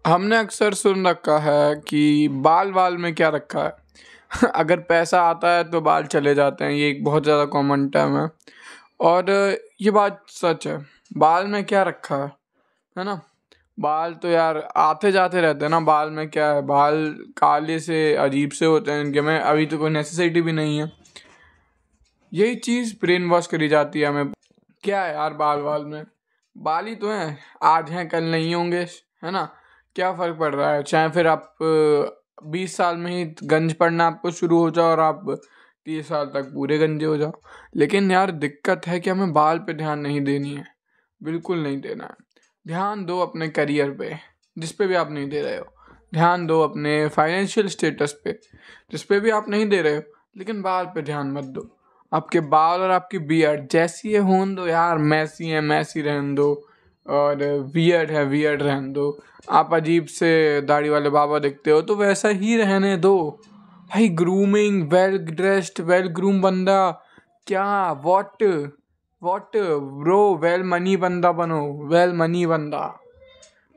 हमने अक्सर सुन रखा है कि बाल बाल में क्या रखा है। अगर पैसा आता है तो बाल चले जाते हैं, ये एक बहुत ज़्यादा कॉमन टर्म है। और ये बात सच है, बाल में क्या रखा है ना। बाल तो यार आते जाते रहते हैं ना, बाल में क्या है, बाल काले से अजीब से होते हैं इनके में अभी तो कोई नेसेसिटी भी नहीं है। यही चीज़ ब्रेन वॉश करी जाती है हमें। क्या है यार बाल बाल में, बाल ही तो हैं, आज हैं कल नहीं होंगे, है ना। क्या फ़र्क पड़ रहा है, चाहे फिर आप 20 साल में ही गंज पड़ना आपको शुरू हो जाओ और आप 30 साल तक पूरे गंजे हो जाओ। लेकिन यार दिक्कत है कि हमें बाल पे ध्यान नहीं देनी है, बिल्कुल नहीं देना है। ध्यान दो अपने करियर पे, जिस पे भी आप नहीं दे रहे हो। ध्यान दो अपने फाइनेंशियल स्टेटस पे, जिस पे भी आप नहीं दे रहे हो। लेकिन बाल पे ध्यान मत दो। आपके बाल और आपकी बियर्ड जैसी है होन दो यार, मैसी है मैसी रहन दो, और वियर्ड है वियर्ड रहन दो। आप अजीब से दाढ़ी वाले बाबा दिखते हो तो वैसा ही रहने दो भाई। Grooming, well dressed well groom बंदा, क्या वॉट ब्रो, वेल मनी बंदा बनो, वेल मनी बंदा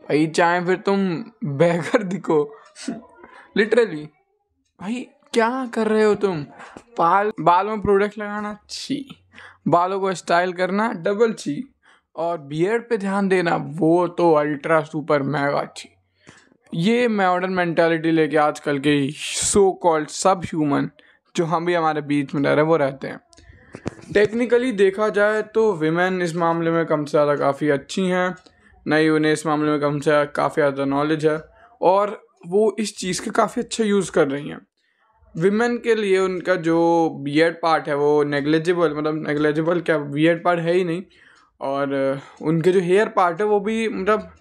भाई। चाहे फिर तुम बेगर दिखो लिटरली भाई, क्या कर रहे हो तुम। बाल में प्रोडक्ट लगाना छी, बालों को स्टाइल करना डबल छी, और बियर्ड पे ध्यान देना वो तो अल्ट्रा सुपर मेगा छी। ये मॉडर्न मेंटालिटी लेके आजकल के सो कॉल्ड सब ह्यूमन जो हम भी हमारे बीच में रह रहे हैं वो रहते हैं। टेक्निकली देखा जाए तो विमेन इस मामले में कम से ज़्यादा काफ़ी अच्छी हैं, नहीं उन्हें इस मामले में कम से काफ़ी ज़्यादा नॉलेज है और वो इस चीज़ का काफ़ी अच्छा यूज़ कर रही हैं। विमेन के लिए उनका जो बियर्ड पार्ट है वो नेग्लेजिबल, मतलब नेग्लेजिबल क्या, बियर्ड पार्ट है ही नहीं। और उनके जो हेयर पार्ट है वो भी मतलब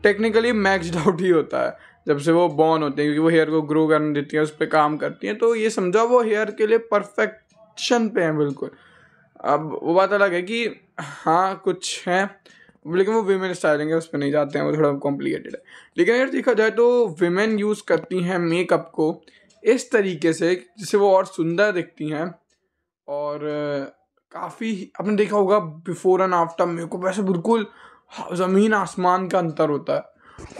टेक्निकली मैक्सड आउट ही होता है जब से वो बॉर्न होते हैं, क्योंकि वो हेयर को ग्रो करने देती हैं, उस पर काम करती हैं। तो ये समझो वो हेयर के लिए परफेक्शन पे हैं बिल्कुल। अब वो बात अलग है कि हाँ कुछ हैं, लेकिन वो विमेन स्टाइलिंग है, उस पर नहीं जाते हैं, वो थोड़ा कॉम्प्लिकेटेड है। लेकिन अगर देखा जाए तो विमेन यूज़ करती हैं मेकअप को इस तरीके से जिससे वो और सुंदर दिखती हैं। और काफ़ी आपने देखा होगा बिफोर एंड आफ्टर मेकअप वैसे बिल्कुल ज़मीन आसमान का अंतर होता है।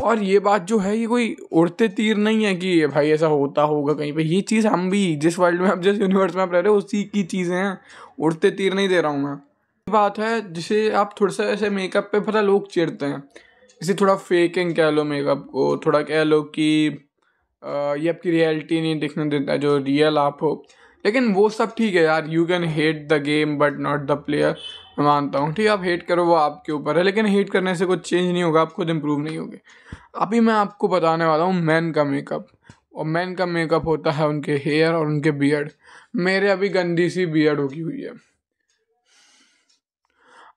और ये बात जो है ये कोई उड़ते तीर नहीं है कि भाई ऐसा होता होगा कहीं पे। ये चीज़ हम भी जिस वर्ल्ड में आप, जिस यूनिवर्स में आप रह रहे हो उसी की चीज़ें हैं, उड़ते तीर नहीं दे रहा हूँ मैं। बात है जिसे आप थोड़ा सा ऐसे मेकअप पे पता लोग चिढ़ते हैं, इसे थोड़ा फेकिंग कह लो मेकअप को, थोड़ा कह लो कि ये आपकी रियलिटी नहीं दिखने देता जो रियल आप हो। लेकिन वो सब ठीक है यार, you can hate the game but not the player. मैं मानता हूँ ठीक है, आप हेट करो वो आपके ऊपर है, लेकिन हेट करने से कुछ चेंज नहीं होगा, आप खुद इम्प्रूव नहीं होगे। अभी मैं आपको बताने वाला हूँ मैन का मेकअप। और मैन का मेकअप होता है उनके हेयर और उनके बियर्ड। मेरे अभी गंदी सी बियर्ड होगी हुई है।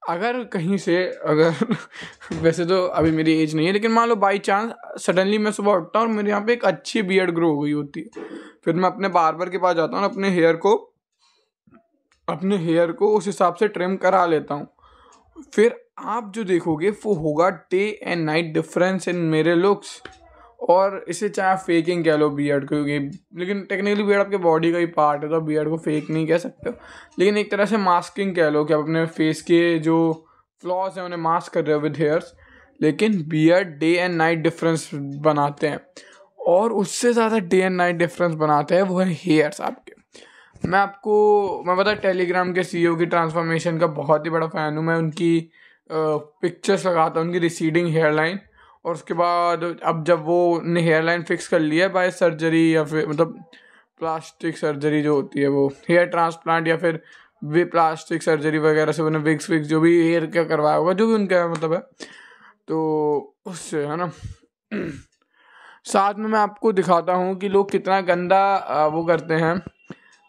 अगर कहीं से अगर वैसे तो अभी मेरी एज नहीं है, लेकिन मान लो बाई चांस सडनली मैं सुबह उठता हूँ और मेरे यहाँ पे एक अच्छी बियर्ड ग्रो हो गई होती है, फिर मैं अपने बार्बर के पास जाता हूँ, अपने हेयर को उस हिसाब से ट्रिम करा लेता हूँ। फिर आप जो देखोगे वो होगा day and night difference in मेरे लुक्स। और इसे चाहे फेकिंग कह लो बियर्ड को, लेकिन टेक्निकली बियर्ड आपके बॉडी का ही पार्ट है तो बियर्ड को फेक नहीं कह सकते हो। लेकिन एक तरह से मास्किंग कह लो कि आप अपने फेस के जो फ्लॉज हैं उन्हें मास्क कर रहे हो विद हेयर्स। लेकिन beard day and night difference बनाते हैं, और उससे ज़्यादा डे एंड नाइट डिफरेंस बनाते हैं वो है हेयर्स आपके। मैं पता टेलीग्राम के सीईओ की ट्रांसफॉर्मेशन का बहुत ही बड़ा फ़ैन हूँ। मैं उनकी पिक्चर्स लगाता हूँ, उनकी रिसीडिंग हेयर लाइन। और उसके बाद अब जब वो ने हेयर लाइन फिक्स कर लिया है बाय सर्जरी या फिर मतलब प्लास्टिक सर्जरी जो होती है वो हेयर ट्रांसप्लांट या फिर वे प्लास्टिक सर्जरी वगैरह से उन्हें विक्स जो भी हेयर का करवाया होगा, जो भी उनका मतलब है, तो उससे है ना। साथ में मैं आपको दिखाता हूँ कि लोग कितना गंदा वो करते हैं,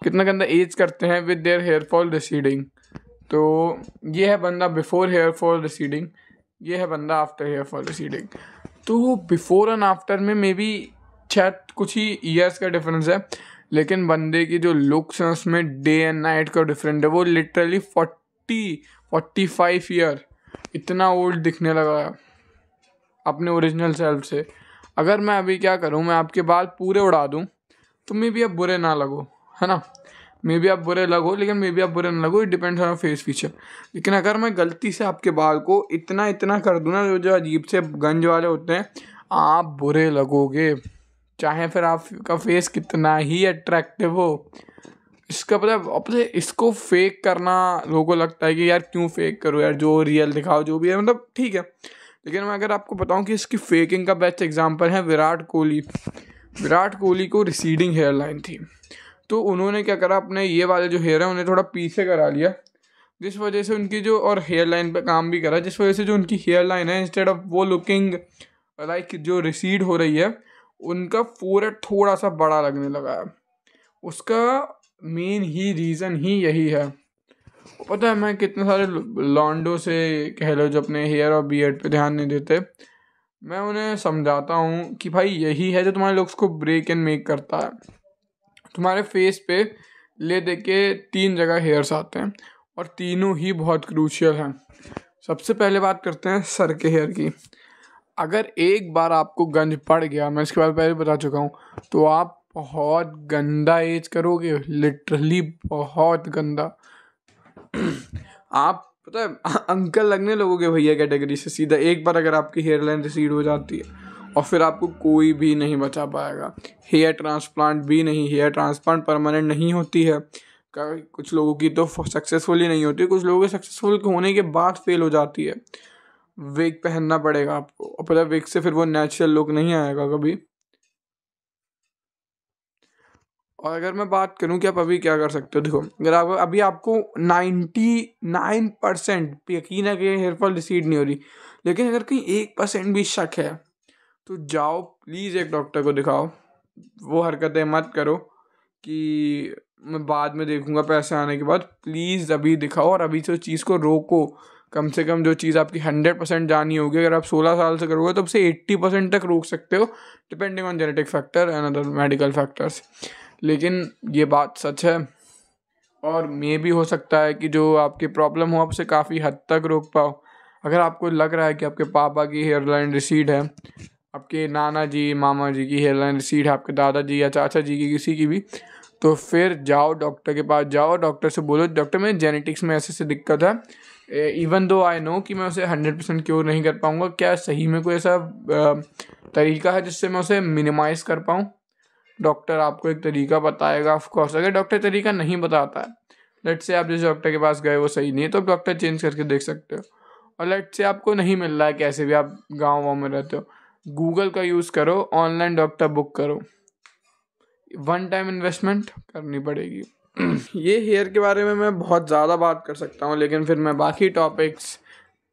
कितना गंदा एज करते हैं with their hair fall receding. तो ये है बंदा बिफोर हेयर फॉल रिसीडिंग, ये है बंदा आफ्टर हेयर फॉल रिसीडिंग। तो बिफोर एंड आफ्टर में मे बी शायद कुछ ही ईयर्स का डिफरेंस है, लेकिन बंदे की जो लुक्स हैं उसमें डे एंड नाइट का डिफरेंट है। वो लिटरली 45 ईयर इतना ओल्ड दिखने लगा है अपने ओरिजिनल सेल्फ से। अगर मैं अभी क्या करूँ, मैं आपके बाल पूरे उड़ा दूँ तो मे बी अब बुरे ना लगो, है ना। मे बी आप बुरे लगो, लेकिन मे बी आप बुरे ना लगो, it depends on face feature. लेकिन अगर मैं गलती से आपके बाल को इतना इतना कर दूँ ना, जो अजीब से गंज वाले होते हैं, आप बुरे लगोगे, चाहे फिर आपका फेस कितना ही अट्रैक्टिव हो। इसका पता है इसको फेक करना लोगों को लगता है कि यार क्यों फेक करो यार, जो रियल दिखाओ जो भी है, मतलब ठीक है। लेकिन मैं अगर आपको बताऊं कि इसकी फेकिंग का बेस्ट एग्जांपल है विराट कोहली। विराट कोहली को रिसीडिंग हेयर लाइन थी, तो उन्होंने क्या करा, अपने ये वाले जो हेयर है उन्हें थोड़ा पीछे करा लिया, जिस वजह से उनकी जो, और हेयर लाइन पे काम भी करा, जिस वजह से जो उनकी हेयर लाइन है, इंस्टेड ऑफ वो लुकिंग लाइक जो रिसीड हो रही है, उनका फोरहेड थोड़ा सा बड़ा लगने लगा है। उसका मेन ही रीज़न ही यही है। पता है मैं कितने सारे लॉन्डो से कह लो जो अपने हेयर और बियर्ड पे ध्यान नहीं देते, मैं उन्हें समझाता हूँ कि भाई यही है जो तुम्हारे लुक्स को ब्रेक एंड मेक करता है। तुम्हारे फेस पे ले दे के 3 जगह हेयर्स आते हैं, और तीनों ही बहुत क्रूशियल हैं। सबसे पहले बात करते हैं सर के हेयर की। अगर एक बार आपको गंज पड़ गया, मैं इसके बारे में पहले बता चुका हूँ, तो आप बहुत गंदा एज करोगे, लिटरली बहुत गंदा। आप पता है अंकल लगने लगोगे भैया कैटेगरी से सीधा, एक बार अगर आपकी हेयर लाइन रिसीड हो जाती है, और फिर आपको कोई भी नहीं बचा पाएगा। हेयर ट्रांसप्लांट भी नहीं, हेयर ट्रांसप्लांट परमानेंट नहीं होती है। कुछ लोगों की तो सक्सेसफुली नहीं होती, कुछ लोगों के सक्सेसफुल होने के बाद फेल हो जाती है। विग पहनना पड़ेगा आपको, और पता है विग से फिर वो नेचुरल लुक नहीं आएगा कभी। और अगर मैं बात करूं कि आप अभी क्या कर सकते हो, देखो अगर आप अभी आपको 99% यकीन है कि हेयर फॉल रिसीड नहीं हो रही, लेकिन अगर कहीं 1% भी शक है, तो जाओ प्लीज़ एक डॉक्टर को दिखाओ। वो हरकतें मत करो कि मैं बाद में देखूंगा पैसे आने के बाद। प्लीज़ अभी दिखाओ, और अभी से चीज़ को रोको। कम से कम जो चीज़ आपकी 100% जानी होगी, अगर आप 16 साल से करोगे तो उसे 80% तक रोक सकते हो, depending on genetic factor and other medical factors. लेकिन ये बात सच है, और मे भी हो सकता है कि जो आपकी प्रॉब्लम हो आपसे काफ़ी हद तक रोक पाओ। अगर आपको लग रहा है कि आपके पापा की हेयर लाइन रिसीड है, आपके नाना जी मामा जी की हेयर लाइन रिसीड है, आपके दादाजी या चाचा जी की किसी की भी, तो फिर जाओ डॉक्टर के पास, जाओ डॉक्टर से बोलो डॉक्टर मेरे जेनेटिक्स में ऐसे ऐसे दिक्कत है, इवन दो आई नो कि मैं उसे 100% क्योर नहीं कर पाऊँगा, क्या सही में कोई ऐसा तरीका है जिससे मैं उसे मिनिमाइज़ कर पाऊँ। डॉक्टर आपको एक तरीका बताएगा। ऑफ कोर्स अगर डॉक्टर तरीका नहीं बताता है, लेट से आप जिस डॉक्टर के पास गए वो सही नहीं है, तो डॉक्टर चेंज करके देख सकते हो। और लेट से आपको नहीं मिल रहा है, कैसे भी आप गाँव वाँव में रहते हो, गूगल का यूज़ करो, ऑनलाइन डॉक्टर बुक करो, 1 टाइम इन्वेस्टमेंट करनी पड़ेगी। ये हेयर के बारे में मैं बहुत ज़्यादा बात कर सकता हूँ, लेकिन फिर मैं बाकी टॉपिक्स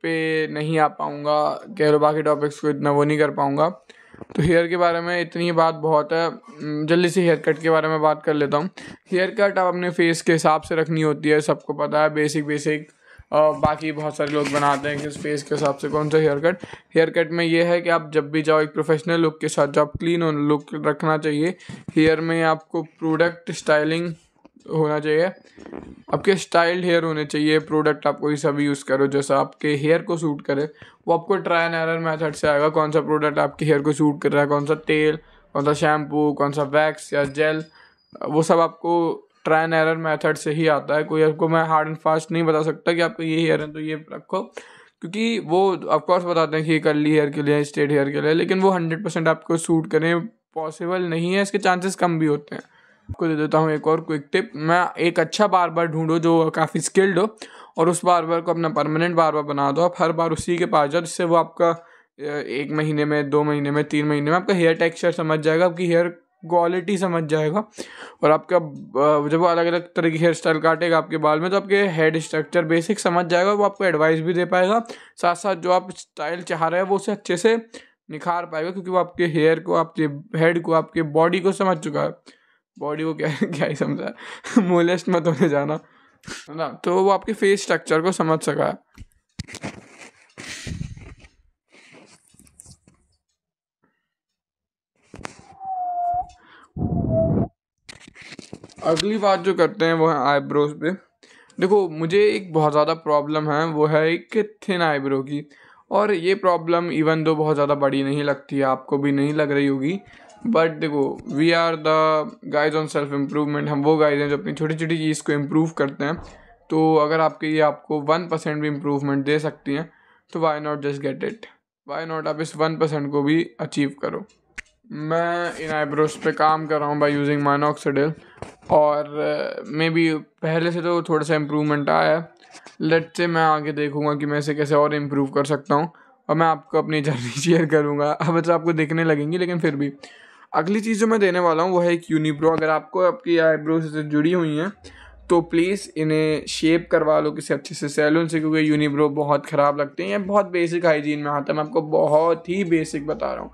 पे नहीं आ पाऊँगा, कह लो बाकी टॉपिक्स को इतना वो नहीं कर पाऊँगा। तो हेयर के बारे में इतनी ही बात बहुत है। जल्दी से हेयर कट के बारे में बात कर लेता हूँ। हेयर कट आप अपने फेस के हिसाब से रखनी होती है, सबको पता है, बेसिक। बाकी बहुत सारे लोग बनाते हैं कि उस फेस के हिसाब से कौन सा हेयर कट में ये है कि आप जब भी जाओ एक प्रोफेशनल लुक के साथ, जो आप क्लीन लुक रखना चाहिए। हेयर में आपको प्रोडक्ट स्टाइलिंग होना चाहिए, आपके स्टाइल्ड हेयर होने चाहिए। प्रोडक्ट आप कोई सा भी यूज़ करो जैसा आपके हेयर को सूट करे, वो आपको ट्राई एंड एरर मेथड से आएगा, कौन सा प्रोडक्ट आपके हेयर को सूट कर रहा है, कौन सा तेल, कौन सा शैम्पू, कौन सा वैक्स या जेल, वो सब आपको ट्राई एंड एरर मेथड से ही आता है। कोई आपको मैं हार्ड एंड फास्ट नहीं बता सकता कि आपको ये हेयर है तो ये रखो, क्योंकि वो ऑफकोर्स बताते हैं कि कर्ली हेयर के लिए, स्ट्रेट हेयर के लिए, लेकिन वो 100% आपको सूट करें पॉसिबल नहीं है, इसके चांसेस कम भी होते हैं। आपको दे देता हूँ एक और क्विक टिप। मैं एक अच्छा बार्बर ढूंढो जो काफ़ी स्किल्ड हो, और उस बार्बर को अपना परमानेंट बार्बर बना दो। आप हर बार उसी के पास जाओ, जिससे वो आपका 1 महीने में, 2 महीने में, 3 महीने में आपका हेयर टेक्सचर समझ जाएगा, आपकी हेयर क्वालिटी समझ जाएगा, और आपका जब वो अलग अलग तरह की हेयर स्टाइल काटेगा आपके बाल में, तो आपके हेड स्ट्रक्चर बेसिक समझ जाएगा, वो आपको एडवाइस भी दे पाएगा, साथ साथ जो आप स्टाइल चाह रहे हैं वो उसे अच्छे से निखार पाएगा, क्योंकि वो आपके हेयर को, आपके हेड को, आपके बॉडी को समझ चुका है। बॉडी को क्या क्या ही समझा है मोलेस्ट मत होने जाना, है ना। तो वो आपके फेस स्ट्रक्चर को समझ सका है। अगली बात जो करते हैं वो है आईब्रोज पे। देखो मुझे एक बहुत ज़्यादा प्रॉब्लम है, वो है एक थिन आईब्रो की, और ये प्रॉब्लम इवन दो बहुत ज़्यादा बड़ी नहीं लगती है, आपको भी नहीं लग रही होगी, बट देखो, we are the guys on self improvement, हम वो गाइज हैं जो अपनी छोटी छोटी चीज़ को इम्प्रूव करते हैं। तो अगर आपके ये आपको 1% भी इम्प्रूवमेंट दे सकती हैं तो why not just get it, why not आप इस 1% को भी अचीव करो। मैं इन आईब्रोज पे काम कर रहा हूँ बाय यूजिंग मिनोक्सिडिल, और मे बी पहले से तो थोड़ा सा इम्प्रूवमेंट आया है। लेट्स से मैं आगे देखूँगा कि मैं इसे कैसे और इम्प्रूव कर सकता हूँ, और मैं आपको अपनी जर्नी शेयर करूँगा। अब तो आपको दिखने लगेंगी, लेकिन फिर भी अगली चीज़ जो मैं देने वाला हूँ वो है एक यूनिब्रो। अगर आपको आपकी आईब्रोज से जुड़ी हुई हैं तो प्लीज़ इन्हें शेप करवा लो किसी अच्छे से सैलून से, क्योंकि यूनिब्रो बहुत ख़राब लगते हैं। ये बहुत बेसिक हाइजीन में आता है, मैं आपको बहुत ही बेसिक बता रहा हूँ।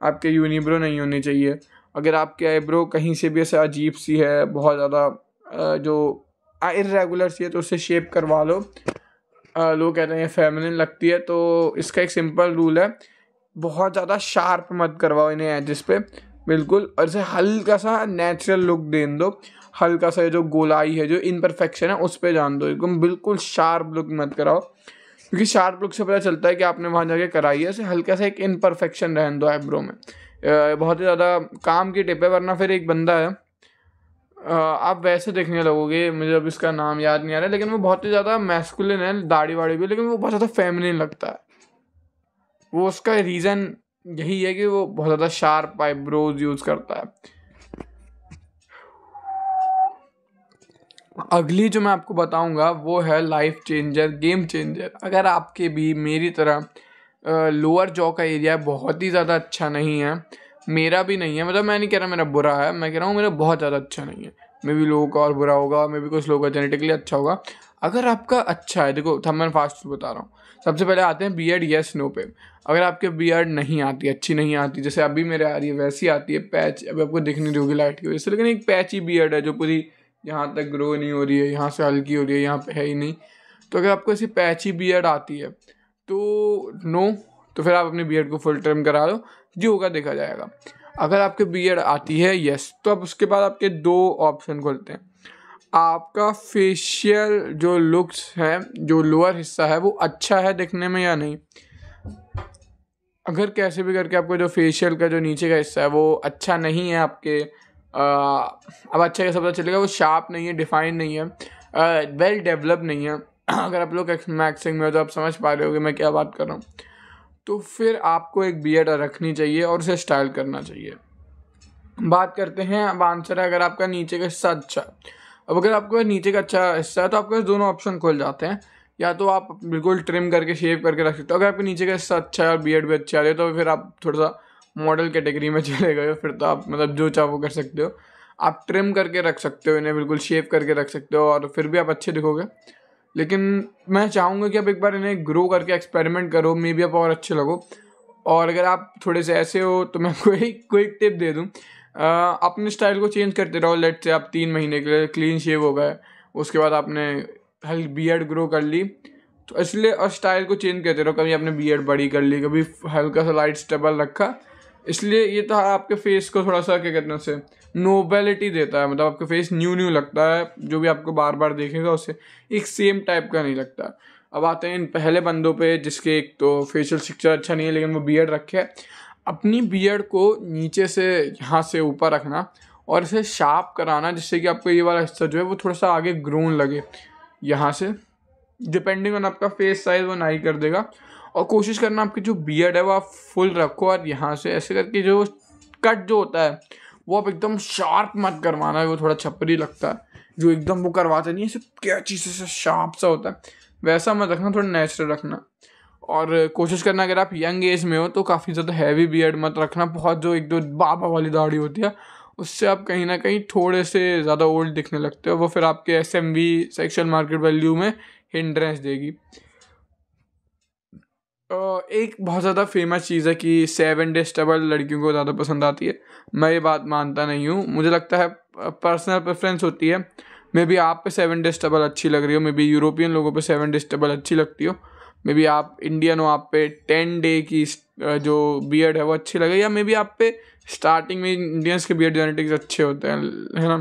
आपके यूनिब्रो नहीं होनी चाहिए। अगर आपकी आईब्रो कहीं से भी ऐसे अजीब सी है, बहुत ज़्यादा जो इर्रेगुलर सी है, तो उससे शेप करवा लो। लोग कहते हैं ये फेमिनिन लगती है, तो इसका एक सिंपल रूल है, बहुत ज़्यादा शार्प मत करवाओ इन्हें एजेस पे, बिल्कुल। और इसे हल्का सा नेचुरल लुक देने दो, हल्का सा जो गोलाई है, जो इम्परफेक्शन है उस पर जान दो, एकदम बिल्कुल शार्प लुक मत कराओ, क्योंकि शार्प लुक से पता चलता है कि आपने वहाँ जाके कराई है। इसे हल्का सा एक इम्परफेक्शन रहने दो आईब्रो में। बहुत ही ज़्यादा काम की टिप है, वरना फिर एक बंदा है, आप वैसे देखने लगोगे, मुझे अब इसका नाम याद नहीं आ रहा है, लेकिन वो बहुत ही ज़्यादा मैस्कुलिन है, दाढ़ी वाड़ी भी, लेकिन वो बहुत ज़्यादा फेमिनिन लगता है। वो उसका रीज़न यही है कि वो बहुत ज़्यादा शार्प आईब्रोज यूज़ करता है। अगली जो मैं आपको बताऊंगा वो है लाइफ चेंजर, गेम चेंजर। अगर आपके भी मेरी तरह लोअर जॉ का एरिया बहुत ही ज़्यादा अच्छा नहीं है, मेरा भी नहीं है, मतलब मैं नहीं कह रहा मेरा बुरा है, मैं कह रहा हूँ मेरा बहुत ज़्यादा अच्छा नहीं है। मे भी लोगों का और बुरा होगा, मे भी कुछ लोगों का जेनेटिकली अच्छा होगा। अगर आपका अच्छा है, देखो मैं फास्ट बता रहा हूँ। सबसे पहले आते हैं बियर्ड येस नो पे। अगर आपके बियर्ड नहीं आती, अच्छी नहीं आती, जैसे अभी मेरे आ रही है वैसी आती है, पैच अभी आपको दिख नहीं रही होगी लाइट की वजह से, लेकिन एक पैची बियर्ड है जो पूरी यहाँ तक ग्रो नहीं हो रही है, यहाँ से हल्की हो रही है, यहाँ पे है ही नहीं। तो अगर आपको ऐसी पैची बियर्ड आती है तो नो, तो फिर आप अपनी बियर्ड को फुल ट्रिम करा लो, जो होगा देखा जाएगा। अगर आपके बियर्ड आती है यस, तो अब उसके बाद आपके दो ऑप्शन खुलते हैं। आपका फेशियल जो लुक्स है, जो लोअर हिस्सा है, वो अच्छा है दिखने में या नहीं। अगर कैसे भी करके आपको जो फेशियल का जो नीचे का हिस्सा है वो अच्छा नहीं है आपके, अब अच्छा कैसे पता चलेगा, वो शार्प नहीं है, डिफाइन नहीं है, वेल डेवलप नहीं है। अगर आप लोग मैक्सिंग में हो तो आप समझ पा रहे होगे मैं क्या बात कर रहा हूँ। तो फिर आपको एक बियर्ड रखनी चाहिए और उसे स्टाइल करना चाहिए। बात करते हैं, अब आंसर है अगर आपका नीचे का हिस्सा अच्छा है। अब अगर आपका नीचे का अच्छा हिस्सा है तो आपके पास दोनों ऑप्शन खुल जाते हैं। या तो आप बिल्कुल ट्रिम करके शेव करके रख सकते हो, अगर आपके नीचे का हिस्सा अच्छा है और बियर्ड भी अच्छा है तो फिर आप थोड़ा सा मॉडल कैटेगरी में चले गए हो, फिर तो आप मतलब जो चाहो वो कर सकते हो। आप ट्रिम करके रख सकते हो इन्हें, बिल्कुल शेव करके रख सकते हो, और फिर भी आप अच्छे दिखोगे। लेकिन मैं चाहूँगा कि आप एक बार इन्हें ग्रो करके एक्सपेरिमेंट करो, मे बी आप और अच्छे लगो। और अगर आप थोड़े से ऐसे हो तो मैं कोई टिप दे दूँ, अपने स्टाइल को चेंज करते रहो। लेट से आप 3 महीने के लिए क्लीन शेव हो गए, उसके बाद आपने हल्की बियर्ड ग्रो कर ली, तो इसलिए और स्टाइल को चेंज करते रहो। कभी आपने बियर्ड बड़ी कर ली, कभी हल्का सा लाइट स्टेबल रखा, इसलिए ये तो आपके फेस को थोड़ा सा क्या कहते हैं उसे नोबेलिटी देता है, मतलब आपका फेस न्यू लगता है। जो भी आपको बार बार देखेगा उसे एक सेम टाइप का नहीं लगता। अब आते हैं इन पहले बंदों पे जिसके एक तो फेशियल स्ट्रक्चर अच्छा नहीं है लेकिन वो बियर्ड रखे है। अपनी बियर्ड को नीचे से यहाँ से ऊपर रखना और इसे शार्प कराना, जिससे कि आपको ये वाला हिस्सा जो है वो थोड़ा सा आगे ग्रोन लगे। यहाँ से डिपेंडिंग ऑन आपका फेस साइज वो नहीं कर देगा। और कोशिश करना आपकी जो बियर्ड है वो आप फुल रखो, और यहाँ से ऐसे करके जो कट जो होता है वो आप एकदम शार्प मत करवाना, वो थोड़ा छपरी लगता है। जो एकदम वो करवाते नहीं है, सिर्फ क्या चीज़ से शार्प सा होता है वैसा मत रखना, थोड़ा नेचुरल रखना। और कोशिश करना अगर आप यंग एज में हो तो काफ़ी ज़्यादा हैवी बियर्ड मत रखना, बहुत जो एक दो बाबा वाली दाढ़ी होती है उससे आप कहीं ना कहीं थोड़े से ज़्यादा ओल्ड दिखने लगते हो, वो फिर आपके SMV सेक्शुअल मार्केट वैल्यू में हिंड्रेंस देगी। एक बहुत ज़्यादा फेमस चीज़ है कि 7 डे स्टेबल लड़कियों को ज़्यादा पसंद आती है। मैं ये बात मानता नहीं हूँ, मुझे लगता है पर्सनल प्रेफरेंस होती है। मे बी आप पे 7 डे स्टेबल अच्छी लग रही हो, मे बी यूरोपियन लोगों पे 7 डे स्टेबल अच्छी लगती हो, मे बी आप इंडियन हो आप पे 10 डे की जो बियर्ड है वो अच्छी लगे, या मे बी आप पे स्टार्टिंग में इंडियंस के बियर्ड जेनेटिक्स अच्छे होते हैं, है ना,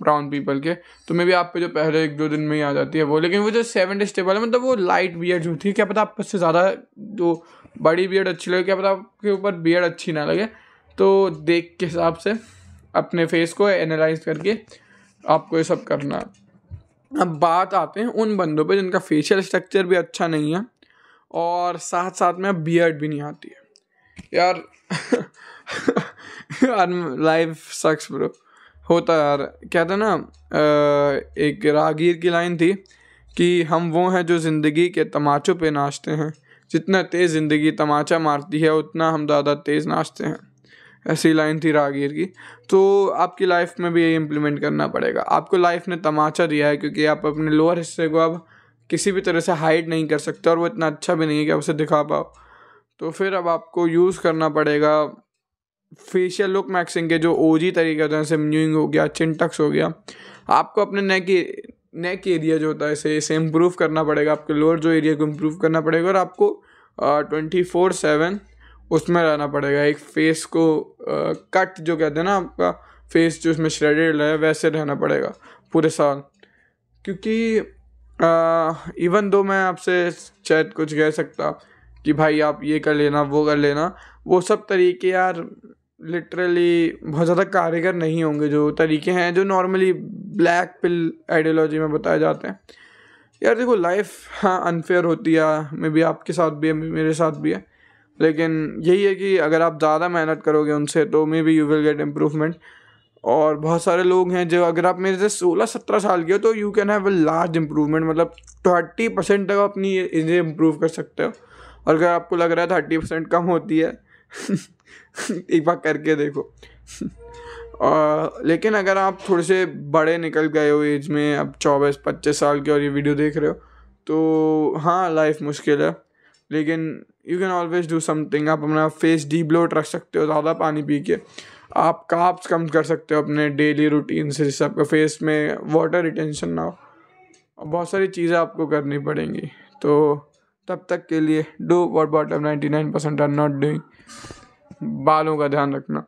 ब्राउन पीपल के, तो मे बी आप पे जो पहले 1-2 दिन में ही आ जाती है वो। लेकिन वो जो 7 डे स्टेबल है, मतलब वो लाइट बियर्ड होती है, क्या पता आप उससे ज़्यादा जो बड़ी बियर्ड अच्छी लगे, क्या पता आपके ऊपर बियर्ड अच्छी ना लगे। तो देख के हिसाब से अपने फेस को एनालाइज करके आपको ये सब करना है। अब बात आते हैं उन बंदों पे जिनका फेशियल स्ट्रक्चर भी अच्छा नहीं है और साथ साथ में बियर्ड भी नहीं आती है यार। यार लाइफ सक्स ब्रो, होता यार। कहते ना एक रागीर की लाइन थी कि हम वो हैं जो ज़िंदगी के तमाचों पे नाचते हैं, जितना तेज़ ज़िंदगी तमाचा मारती है उतना हम ज़्यादा तेज़ नाचते हैं। ऐसी लाइन थी रागीर की। तो आपकी लाइफ में भी यही इम्प्लीमेंट करना पड़ेगा। आपको लाइफ ने तमाचा दिया है क्योंकि आप अपने लोअर हिस्से को अब किसी भी तरह से हाइड नहीं कर सकते और वो इतना अच्छा भी नहीं है कि आप उसे दिखा पाओ। तो फिर अब आपको यूज़ करना पड़ेगा फेशियल लुक मैक्सिंग के जो ओजी तरीके होते हैं, जैसे म्यूइंग हो गया, चिनटक्स हो गया। आपको अपने नेक एरिया जो होता है इसे इम्प्रूव करना पड़ेगा, आपके लोअर जो एरिया को इम्प्रूव करना पड़ेगा और आपको 24/7 उसमें रहना पड़ेगा। एक फेस को कट जो कहते हैं ना, आपका फेस जो उसमें श्रेडेड है वैसे रहना पड़ेगा पूरे साल। क्योंकि इवन दो मैं आपसे शायद कुछ कह सकता कि भाई आप ये कर लेना वो कर लेना, वो सब तरीके यार लिटरली बहुत ज़्यादा कारगर नहीं होंगे। जो तरीके हैं जो नॉर्मली ब्लैक पिल आइडियोलॉजी में बताए जाते हैं। यार देखो लाइफ हाँ अनफेयर होती है, मे बी आपके साथ भी है, मेरे साथ भी है, लेकिन यही है कि अगर आप ज़्यादा मेहनत करोगे उनसे तो may be you will get improvement. और बहुत सारे लोग हैं जो अगर आप मेरे से 16-17 साल के हो तो you can have a large improvement, मतलब 30% तक अपनी इन्हें इम्प्रूव कर सकते हो। और अगर आपको लग रहा है 30% कम होती है एक बार करके देखो। लेकिन अगर आप थोड़े से बड़े निकल गए हो एज में, अब 24-25 साल के और ये वीडियो देख रहे हो, तो हाँ लाइफ मुश्किल है, लेकिन you can always do something. आप अपना फेस डीब्लोट रख सकते हो ज़्यादा पानी पी के, आप कार्ब्स कम कर सकते हो अपने डेली रूटीन से जिससे आपका फेस में वाटर रिटेंशन ना हो। बहुत सारी चीज़ें आपको करनी पड़ेंगी। तो तब तक के लिए do what bottom 99% are not doing. बालों का ध्यान रखना।